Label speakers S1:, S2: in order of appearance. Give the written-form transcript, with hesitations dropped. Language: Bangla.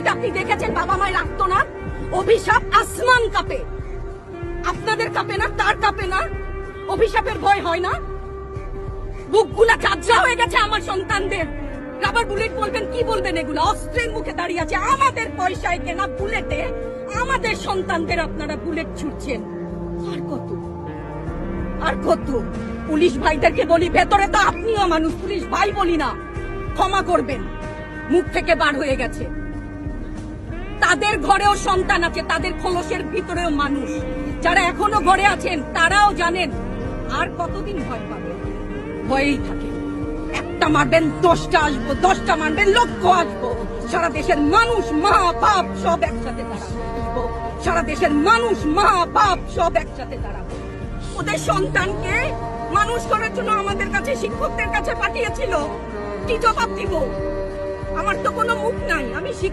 S1: পৃথিবীতে আপনি দেখেছেন বাবা মায়ের আর্তনাদ? অভিশাপ আসমান কাঁপে, আপনাদের কাঁপে না? তার কাঁপে না? অভিশাপের ভয় হয় না? বুকগুলা ঝাঁঝরা হয়ে গেছে আমার সন্তানদের। রাবার বুলেট বলবেন, কি বলবেন? এগুলো অস্ত্রের মুখে দাঁড়িয়ে আছে, আমাদের পয়সায় কেনা বুলেটে আমাদের সন্তানদের আপনারা বুলেট ছুটছেন। আর কত, আর কত? পুলিশ ভাইদেরকে বলি, ভেতরে তো আপনিও মানুষ, পুলিশ ভাই বলি না, ক্ষমা করবেন, মুখ থেকে বার হয়ে গেছে। তাদের ঘরেও সন্তান আছে, তাদের খোলসের ভিতরেও মানুষ। যারা এখনো ঘরে আছেন তারাও জানেন আর কতদিন ভয় পাবে। ভয়েই থাকে, একটা মারবেন 10টা আসবো, 10টা মারবেন লক্ষ আসবো। সারা দেশের মানুষ, মা বাপ সব একসাথে দাঁড়াবো। সারা দেশের মানুষ, মা বাপ সব একসাথে দাঁড়াবো। ওদের সন্তানকে মানুষ করার জন্য আমাদের কাছে, শিক্ষকদের কাছে পাঠিয়েছিল। কি জবাব দিব? আমার তো কোনো মুখ নাই, আমি